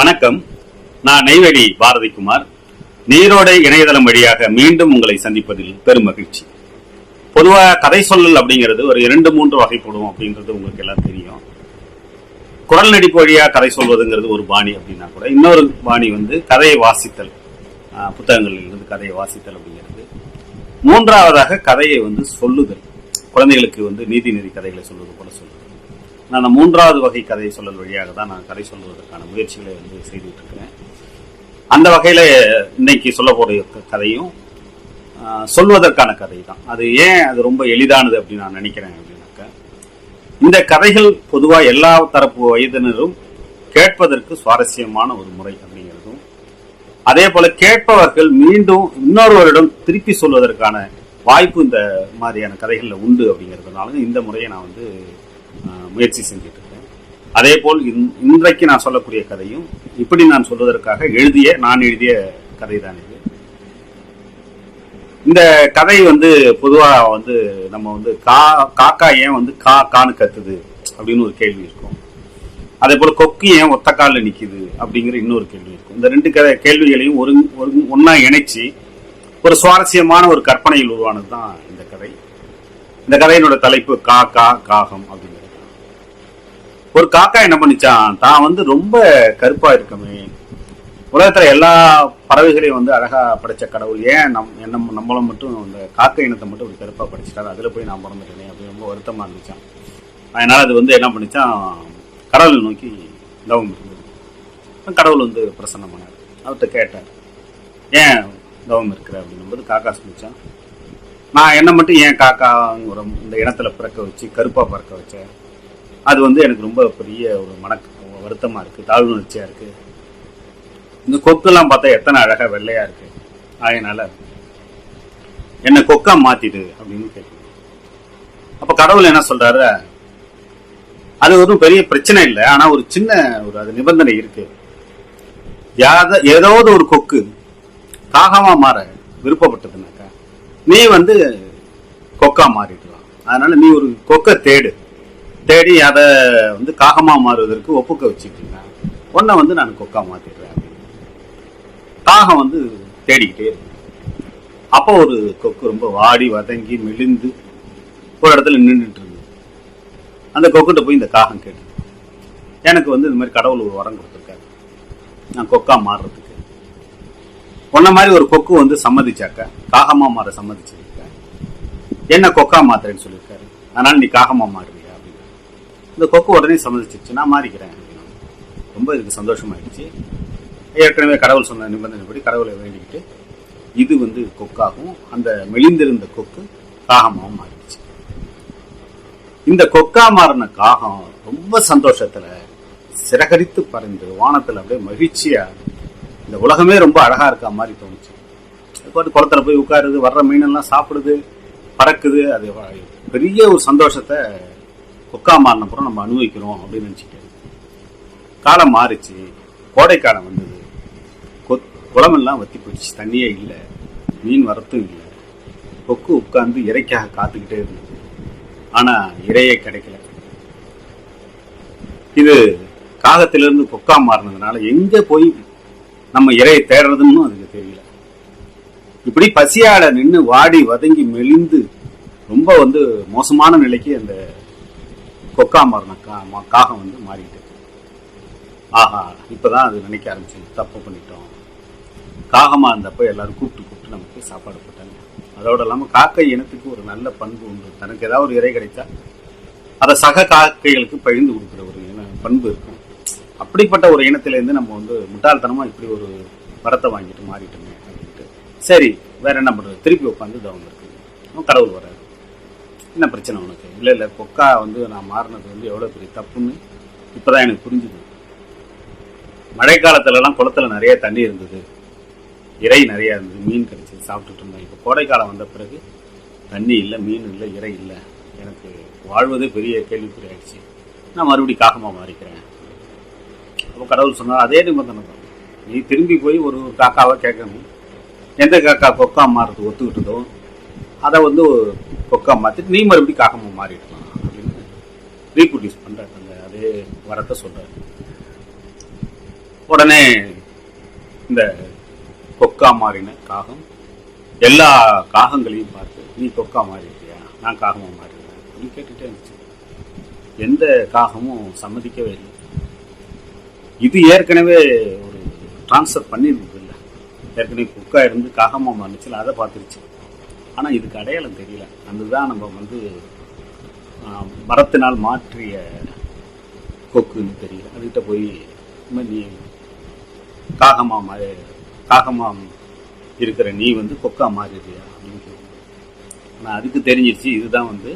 வணக்கம். நான் நெய்வேலி பாரதிக்குமார். நீரோடை இணையதளம் வழியாக மீண்டும் உங்களை சந்திப்பதில் பெரும் மகிழ்ச்சி. பொதுவாக கதை சொல்லல் அப்படிங்கிறது ஒரு 2-3 வகைப்படும் அப்படின்றது உங்களுக்கு எல்லாம் தெரியும். குரல் நடிப்பு வழியா கதை சொல்வதுங்கிறது ஒரு பாணி அப்படின்னா கூட, இன்னொரு பாணி கதையை வாசித்தல், புத்தகங்களில் இருந்து கதையை வாசித்தல் அப்படிங்கிறது. மூன்றாவதாக கதையை சொல்லுதல், குழந்தைகளுக்கு நீதி நெறி கதைகளை சொல்வது போல சொல்லுது. நான் அந்த 3வது வகை கதை சொல்லல் வழியாக தான் நான் கதை சொல்வதற்கான முயற்சிகளை செய்துட்டு இருக்கிறேன். அந்த வகையில இன்னைக்கு சொல்லக்கூடிய கதையும் சொல்வதற்கான கதை தான். அது ஏன் அது ரொம்ப எளிதானது அப்படின்னு நான் நினைக்கிறேன் அப்படின்னாக்க, இந்த கதைகள் பொதுவாக எல்லா தரப்பு வயதினரும் கேட்பதற்கு சுவாரஸ்யமான ஒரு முறை அப்படிங்கிறதும், அதே போல கேட்பவர்கள் மீண்டும் இன்னொருவரிடம் திருப்பி சொல்வதற்கான வாய்ப்பு இந்த மாதிரியான கதைகள்ல உண்டு அப்படிங்கிறதுனால இந்த முறையை நான் முயற்சி செஞ்சுட்டு இருக்கேன். அதே போல் இன்றைக்கு நான் சொல்லக்கூடிய கதையும் இப்படி நான் சொல்வதற்காக நான் எழுதிய கதை தான் இது. இந்த கதை பொதுவா நம்ம காக்கா ஏன் கான்னு கத்துது அப்படின்னு ஒரு கேள்வி இருக்கும். அதே போல கொக்கு ஏன் ஒத்த காலில் நிக்குது அப்படிங்கிற இன்னொரு கேள்வி இருக்கும். இந்த 2 கேள்விகளையும் ஒன்னா இணைச்சு ஒரு சுவாரஸ்யமான ஒரு கற்பனையில் உருவானது தான் இந்த கதை. இந்த கதையினோட தலைப்பு காக்கா காகம் அப்படிங்கிறது. ஒரு காக்கா என்ன பண்ணிச்சான், தான் ரொம்ப கருப்பா இருக்கமே, உலகத்துல எல்லா பறவைகளையும் அழகா படைச்ச கடவுள் ஏன் நம்மளும் மட்டும் இந்த காக்கை இனத்தை மட்டும் ஒரு கருப்பா படைச்சிட்டாரு, அதுல போய் நான் பிறந்துட்டேனே அப்படின்னு ரொம்ப வருத்தமா இருந்துச்சான். அதனால அது என்ன பண்ணிச்சான், கடவுளை நோக்கி தவம் இருந்தது. கடவுள் பிரசன்னமானார். அவர்கிட்ட கேட்டார், ஏன் தவம் இருக்கிற அப்படின்னும்போது காக்கா சொல்லிச்சான், நான் என்ன மட்டும் ஏன் காக்கா இந்த இனத்துல பிறக்க வச்சு கருப்பா பிறக்க வச்சேன், அது எனக்கு ரொம்ப பெரிய ஒரு வருத்தமா இருக்கு, தாழ்வு உணர்ச்சியா இருக்கு. இந்த கொக்கெல்லாம் பார்த்தா எத்தனை அழகா வெள்ளையா இருக்கு, அதனால என்ன கொக்கா மாத்திடு அப்படின்னு கேட்குது. அப்ப கடவுள் என்ன சொல்றாரு, அது பெரிய பிரச்சனை இல்லை, ஆனா ஒரு சின்ன அது நிபந்தனை இருக்கு. ஏதாவது ஒரு கொக்கு காகமா மாற விருப்பப்பட்டதுனாக்கா நீ கொக்கா மாறிடலாம். அதனால நீ ஒரு கொக்கை தேடி அதை காகமா மாறுவதற்கு ஒப்புக்க வச்சுக்கிட்டீங்க, உன்னை நான் கொக்கா மாத்திடுறேன். காகம் தேடிக்கிட்டே இருக்கு. அப்போ ஒரு கொக்கு ரொம்ப வாடி வதங்கி மெலிந்து ஒரு இடத்துல நின்றுட்டு இருந்தது. அந்த கொக்கிட்ட போய் இந்த காகம் கேட்டு, எனக்கு இந்த மாதிரி கடவுள் ஒரு வரம் கொடுத்துருக்காரு, நான் கொக்கா மாறுறதுக்கு. உன்ன மாதிரி ஒரு கொக்கு சம்மதிச்சாக்க, காகமா மாற சம்மதிச்சிருக்க, என்ன கொக்கா மாத்துறேன்னு சொல்லியிருக்காரு, அதனால நீ காகமா மாறுவியா அப்படின்னு. இந்த கொக்கு உடனே சம்மதிச்சிருச்சு, நான் மாறிக்கிறேன் அப்படின்னு. ரொம்ப இதுக்கு சந்தோஷமாயிடுச்சு. ஏற்கனவே கடவுள் சொன்ன நிபந்தனைப்படி கடவுளை வேண்டிக்கிட்டு இது கொக்காகவும் அந்த மெலிந்திருந்த கொக்கு காகமாகவும் மாறிடுச்சு. இந்த கொக்கா மாறின காகம் ரொம்ப சந்தோஷத்துல சிறகரித்து பறந்து வானத்துல அப்படியே மகிழ்ச்சியா, இந்த உலகமே ரொம்ப அழகா இருக்கா மாதிரி தோணுச்சு. அது குளத்துல போய் உட்காருது, வர்ற மீனெல்லாம் சாப்பிடுது, பறக்குது. அது பெரிய ஒரு சந்தோஷத்தை கொக்கா மாறினப்புறம் நம்ம அனுபவிக்கிறோம் அப்படின்னு நினைச்சிட்டு காலம் மாறிச்சு. கோடைக்காலம் வந்தது. குளமெல்லாம் வத்தி போயிடுச்சு, தண்ணியே இல்லை, மீன் வரத்தும் இல்லை. கொக்கு உட்கார்ந்து இறைக்காக காத்துக்கிட்டே இருந்தது. ஆனா இறையே கிடைக்கல. இது காகத்திலிருந்து கொக்கா மாறினதுனால எங்க போய் நம்ம இறையை தேடுறதுன்னு அதுக்கு தெரியல. இப்படி பசியாட நின்று வாடி வதங்கி மெலிந்து ரொம்ப மோசமான நிலைக்கு அந்த கொக்கா மாறின காகம் மாறிட்டு, ஆஹா இப்பதான் அது நினைக்க ஆரம்பிச்சு, தப்பு பண்ணிட்டோம். காகமா இருந்தப்ப எல்லாரும் கூப்பிட்டு நமக்கு சாப்பாடு போட்டாங்க. அதோட இல்லாம காக்கை இனத்துக்கு ஒரு நல்ல பண்பு உண்டு. தனக்கு ஏதாவது ஒரு இறை கிடைச்சா அதை சக காக்கைகளுக்கு பகிர்ந்து கொடுக்குற ஒரு பண்பு இருக்கும். அப்படிப்பட்ட ஒரு இனத்திலேருந்து நம்ம முட்டாள்தனமா இப்படி ஒரு வரத்தை வாங்கிட்டு மாறிட்டோமே அப்படின்ட்டு, சரி வேற என்ன பண்றது, திருப்பி உட்காந்து தவம் இருக்கு. கடவுள் வர்றாரு, என்ன பிரச்சனை உனக்கு? இல்ல கொக்கா நான் மாறினது எவ்வளவு பெரிய தப்புன்னு இப்பதான் எனக்கு புரிஞ்சுது. மழை காலத்துல எல்லாம் குளத்துல நிறைய தண்ணி இருந்தது, இறை நிறைய இருந்தது, மீன் கிடைச்சது, சாப்பிட்டுட்டு இருந்தேன். இப்போ கோடைக்காலம் வந்த பிறகு தண்ணி இல்லை, மீன் இல்லை, இறை இல்லை, எனக்கு வாழ்வதே பெரிய கேள்விக்குறி ஆயிடுச்சு. நான் மறுபடியும் காகமா மாறிக்கிறேன். அப்போ கடவுள் சொன்னார், அதே நிபந்தனை தான், நீ திரும்பி போய் ஒரு காக்காவை கேட்கணும். எந்த காக்கா கொக்கா மாறுறது ஒத்துக்கிட்டதோ அதை கொக்கா மாற்றிட்டு நீ மறுபடியும் காகமா மாறிடலாம் அப்படின்னு ரீப்ரொடியூஸ் பண்றாரு. அந்த அதே வரத்தை சொல்றாரு. உடனே இந்த கொக்கா மாறின காகம் எல்லா காகங்களையும் பார்த்து, நீ கொக்கா மாறிட்டியா, நான் காகமா மாறிடுறேன் அப்படின்னு கேட்டுட்டே இருந்துச்சு. எந்த காகமும் சம்மதிக்கவே இல்லை. இது ஏற்கனவே ஒரு டிரான்ஸ்ஃபர் பண்ணியிருந்தது இல்லை, ஏற்கனவே கொக்கா இருந்து காகமா மாறிச்சுல, அதை பார்த்துருச்சு. ஆனால் இதுக்கு அடையாளம் தெரியல. அதுதான் நம்ம வந்து மரத்தினால் மாற்றிய கொக்குன்னு தெரியல. அதுகிட்ட போய் நீ காகமா இருக்கிற நீ வந்து கொக்கா மாறிடுறியா அப்படின்னு கேட்க. ஆனால் அதுக்கு தெரிஞ்சிருச்சு இதுதான் வந்து,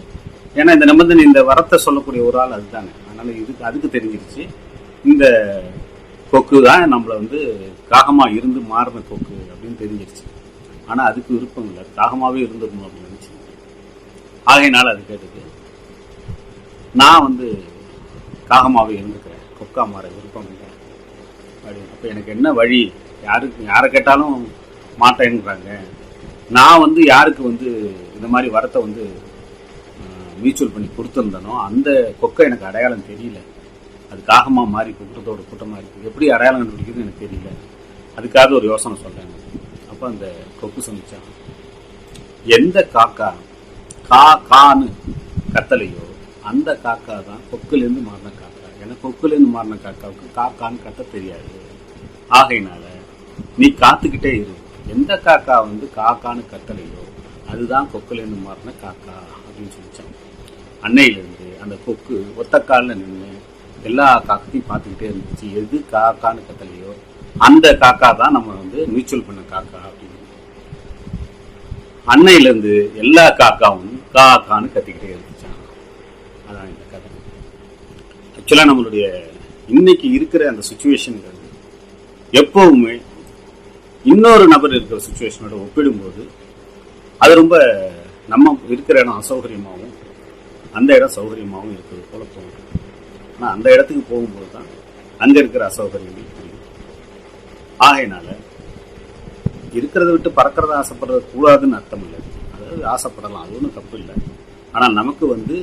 ஏன்னா இந்த நிபந்தனை இந்த வரத்தை சொல்லக்கூடிய ஒரு ஆள் அதுதானே. அதனால அதுக்கு தெரிஞ்சிருச்சு இந்த கொக்கு தான் நம்மளை வந்து காகமா இருந்து மாறின கொக்கு அப்படின்னு தெரிஞ்சிருச்சு. ஆனால் அதுக்கு விருப்பம் இல்லை, காகமாவே இருந்துடணும் அப்படின்னு நினைச்சு. ஆகையினால அது கேட்டது, நான் வந்து காகமாவே இருந்துக்கிறேன், கொக்கா மாற விருப்பம் இல்லை அப்படின்னு. அப்போ எனக்கு என்ன வழி, யாரை கேட்டாலும் மாட்டேங்கிறாங்க. நான் வந்து யாருக்கு வந்து இந்த மாதிரி வரத்தை வந்து மியூச்சுவல் பண்ணி கொடுத்துருந்தனோ அந்த கொக்கை எனக்கு அடையாளம் தெரியல. அது காகமாக மாறி கூட்டத்தோட கூட்டமாக இருக்குது, எப்படி அடையாளம் கண்டுபிடிக்குதுன்னு எனக்கு தெரியல. அதுக்காக ஒரு யோசனை சொல்கிறேன். அப்போ அந்த கொக்கு சொன்னிச்சான், எந்த காக்கா கான்னு கத்தலையோ அந்த காக்கா தான் கொக்குலேருந்து மாறின காக்கா. ஏன்னா கொக்குலேருந்து மாறின காக்காவுக்கு காக்கான்னு கத்த தெரியாது. ஆகையினால நீ காத்துக்கிட்டே இரு, எந்த காக்கா வந்து காக்கான்னு கத்தலையோ அதுதான் கொக்குலேருந்து மாறின காக்கா அப்படின்னு சொல்லிச்சான். அன்னையிலேருந்து அந்த கொக்கு ஒத்த காலில் நின்று எல்லா காக்கையும் பார்த்துக்கிட்டே இருந்துச்சு. எது காக்கான்னு கத்தலையோ அந்த காக்கா தான் நம்ம வந்து மியூச்சுவல் பண்ண காக்கா அப்படின்னு. அன்னையிலேருந்து எல்லா காக்காவும் காக்கான்னு கத்திக்கிட்டே இருந்துச்சான். அதான் இந்த கதை. ஆக்சுவலாக நம்மளுடைய இன்னைக்கு இருக்கிற அந்த சுச்சுவேஷனுங்கிறது எப்பவுமே இன்னொரு நபர் இருக்கிற சுச்சுவேஷனோட ஒப்பிடும்போது அது ரொம்ப நம்ம இருக்கிற இடம் அசௌகரியமாகவும் அந்த இடம் சௌகரியமாகவும் இருக்கிறது போல தோணும். ஆனால் அந்த இடத்துக்கு போகும்போது தான் அங்கே இருக்கிற அசௌகரியங்கள் புரியும். ஆகையினால இருக்கிறத விட்டு பறக்கிறத ஆசைப்படுறது கூடாதுன்னு அர்த்தம் இல்லை. அதாவது ஆசைப்படலாம், அது ஒன்றும் தப்பு இல்லை. ஆனால் நமக்கு வந்து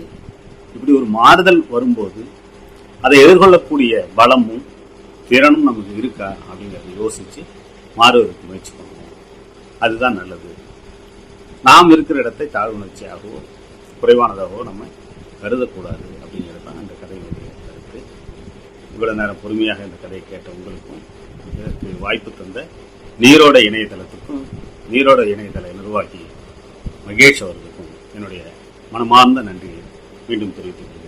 இப்படி ஒரு மாறுதல் வரும்போது அதை எதிர்கொள்ளக்கூடிய பலமும் திறனும் நமக்கு இருக்கா அப்படிங்கிறத யோசிச்சு மாறுவதற்கு முயற்சி பண்ணுவோம். அதுதான் நல்லது. நாம் இருக்கிற இடத்தை தாழ்வுணர்ச்சியாகவோ குறைவானதாகவோ நம்ம கருதக்கூடாது அப்படிங்கிறது தான் இந்த கதையினுடைய கருத்து. இவ்வளவு நேரம் பொறுமையாக இந்த கதையை கேட்ட உங்களுக்கும், இதற்கு வாய்ப்பு தந்த நீரோட இணையதளத்துக்கும் நீரோட இணையதள நிர்வாகி மகேஷ் அவர்களுக்கும் என்னுடைய மனமார்ந்த நன்றியை மீண்டும் தெரிவித்துக் கொள்கிறேன்.